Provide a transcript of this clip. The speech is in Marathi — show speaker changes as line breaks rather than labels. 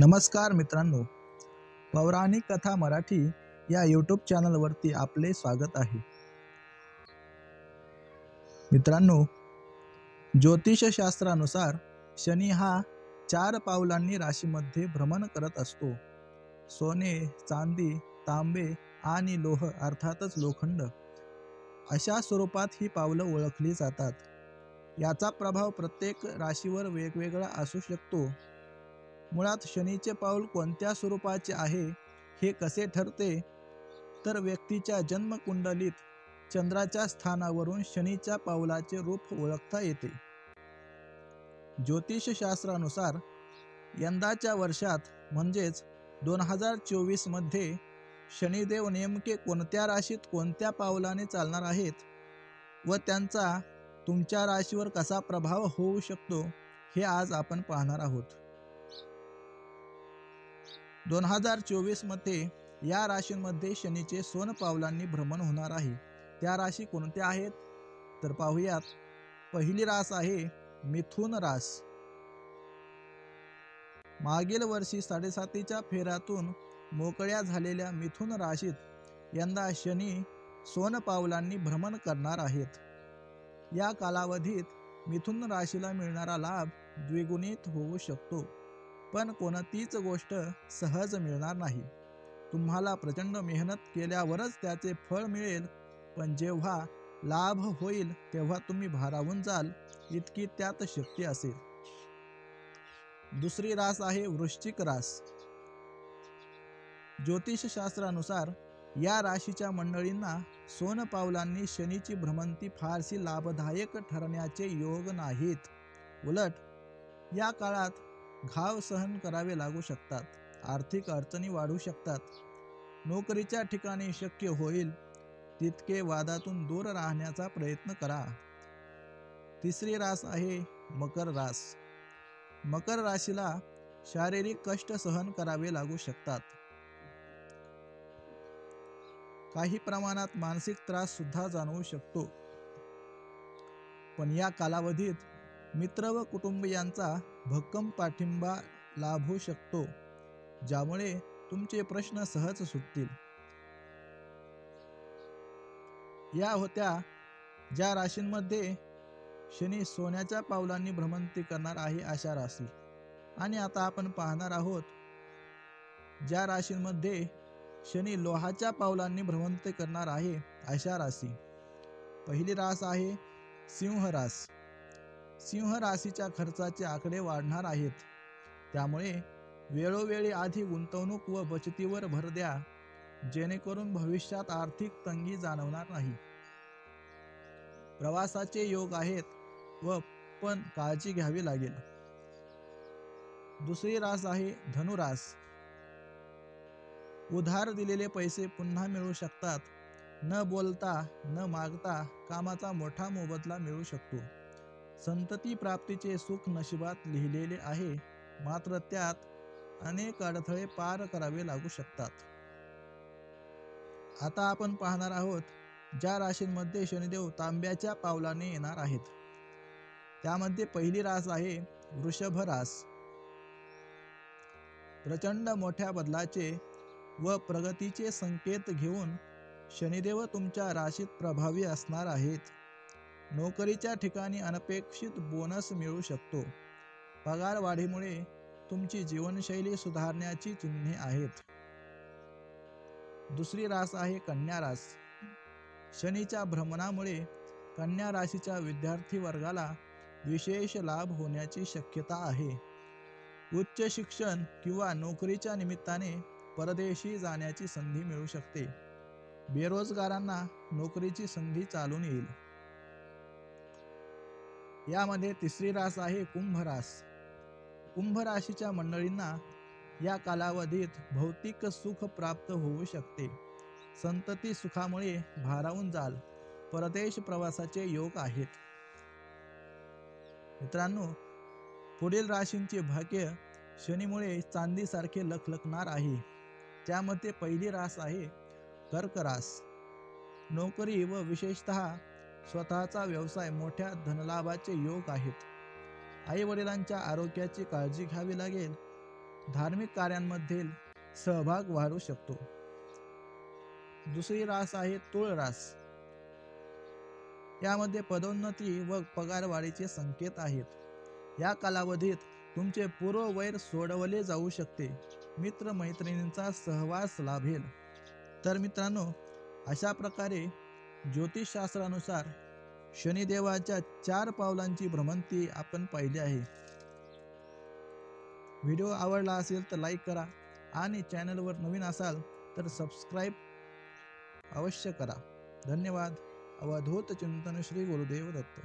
नमस्कार मित्रांनो, पौराणिक कथा मराठी या यूट्यूब चॅनलवरती आपले स्वागत आहे. मित्रांनो, ज्योतिषशास्त्रानुसार शनी हा 4 पावलांनी राशीमध्ये भ्रमण करत असतो. सोने, चांदी, तांबे आणि लोह अर्थातच लोखंड अशा स्वरूपात ही पावलं ओळखली जातात. याचा प्रभाव प्रत्येक राशीवर वेगवेगळा असू शकतो. मुळात शनीचे पाऊल कोणत्या स्वरूपाचे आहे हे कसे ठरते, तर व्यक्तीच्या जन्मकुंडलीत चंद्राच्या स्थानावरून शनीच्या पावलाचे रूप ओळखता येते. ज्योतिषशास्त्रानुसार यंदाच्या वर्षात म्हणजेच 2024 मध्ये शनिदेव नेमके कोणत्या राशीत कोणत्या पावलाने चालणार आहेत व त्यांचा तुमच्या राशीवर कसा प्रभाव होऊ शकतो हे आज आपण पाहणार आहोत. 2024 मध्ये या राशींमध्ये शनीचे सोन पावलांनी भ्रमण होणार आहे. त्या राशी कोणत्या आहेत तर पाहूयात. पहिली रास आहे मिथुन रास. मागील वर्षी 7.5च्या फेऱ्यातून मोकळ्या झालेल्या मिथुन राशीत यंदा शनी सोन पावलांनी भ्रमण करणार आहेत. या कालावधीत मिथुन राशीला मिळणारा लाभ द्विगुणित होऊ शकतो, पण कोणतीच गोष्ट सहज मिळणार नाही. तुम्हाला प्रचंड मेहनत केल्यावरच त्याचे फळ मिळेल, पण जेव्हा लाभ होईल तेव्हा तुम्ही भारावून जाल इतकी त्यात शक्ती असेल. दुसरी रास आहे वृश्चिक रास. ज्योतिषशास्त्रानुसार या राशीच्या मंडळींना सोन पावलांनी शनीची भ्रमंती फारशी लाभदायक ठरण्याचे योग नाहीत. उलट या काळात घाव सहन करावे लागू शकतात, आर्थिक अडचणी वाढू शकतात. नोकरीच्या ठिकाणी शक्य होईल तितके वादातून दूर राहण्याचा प्रयत्न करा. तिसरी रास आहे मकर रास. मकर राशीला शारीरिक कष्ट सहन करावे लागू शकतात. काही प्रमाणात मानसिक त्रास सुद्धा जाणवू शकतो. पण या कालावधीत मित्र व कुटुंबियांचा भक्कम पाठिंबा लाभू शकतो, ज्यामुळे तुमचे प्रश्न सहज सुटतील. या होत्या ज्या राशींमध्ये शनी सोन्याच्या पावलांनी भ्रमंती करणार आहे अशा राशी. आणि आता आपण पाहणार आहोत ज्या राशींमध्ये शनी लोहाच्या पावलांनी भ्रमंती करणार आहे अशा राशी. पहिली रास आहे सिंह रास. सिंह राशीच्या खर्चाचे आकडे वाढणार आहेत, त्यामुळे वेळोवेळी आधी गुंतवणूक व बचतीवर भर द्या, जेणेकरून भविष्यात आर्थिक तंगी जाणवणार नाही. प्रवासाचे योग आहेत व पण काळजी घ्यावी लागेल. दुसरी रास आहे धनुरास. उधार दिलेले पैसे पुन्हा मिळू शकतात. न बोलता न मागता कामाचा मोठा मोबदला मिळू शकतो. संतती प्राप्तीचे सुख नशिबात लिहिलेले आहे, मात्र त्यात अनेक अडथळे पार करावे लागू शकतात. आता आपण पाहणार आहोत ज्या राशींमध्ये शनिदेव तांब्याच्या पावलाने येणार आहेत. त्यामध्ये पहिली रास आहे वृषभ रास. प्रचंड मोठ्या बदलाचे व प्रगतीचे संकेत घेऊन शनिदेव तुमच्या राशीत प्रभावी असणार आहेत. नोकरीच्या ठिकाणी अनपेक्षित बोनस मिळू शकतो. पगार वाढीमुळे तुमची जीवनशैली सुधारण्याची चिन्हे आहेत. दुसरी रास आहे कन्या रास. शनीच्या भ्रमणामुळे कन्या राशीच्या विद्यार्थी वर्गाला विशेष लाभ होण्याची शक्यता आहे. उच्च शिक्षण किंवा नोकरीच्या निमित्ताने परदेशी जाण्याची संधी मिळू शकते. बेरोजगारांना नोकरीची संधी चालून येईल. यामध्ये तिसरी रास आहे कुंभ रास. कुंभ राशीच्या मंडळींना या कालावधीत भौतिक सुख प्राप्त होऊ शकते. संतती सुखामुळे भारावून जाल. परदेश प्रवासाचे योग आहेत. मित्रांनो, पुढील राशींचे भाग्य शनीमुळे चांदीसारखे लखलखणार आहे. त्यामध्ये पहिली रास आहे कर्क रास. नोकरी व विशेषतः स्वतःचा व्यवसाय मोठ्या धनलाभाचे योग आहेत. आई वडिलांच्या आरोग्याची काळजी घ्यावी लागेल. धार्मिक कार्यांमध्ये सहभाग वाढू शकतो. दुसरी रास आहे तुळ रास. यामध्ये पदोन्नती व पगारवाढीचे संकेत आहेत. या कालावधीत तुमचे पूर्व वैर सोडवले जाऊ शकते. मित्र-मैत्रिणींचा सहवास लाभेल. तर मित्रांनो, अशा प्रकारे ज्योतिषशास्त्रानुसार शनिदेवाच्या 4 पावलांची भ्रमंती आपण पाहिली आहे. व्हिडिओ आवडला असेल तर लाईक करा आणि चॅनलवर नवीन असाल तर सबस्क्राईब अवश्य करा. धन्यवाद. अवधूत चिंतन श्री गुरुदेव दत्त.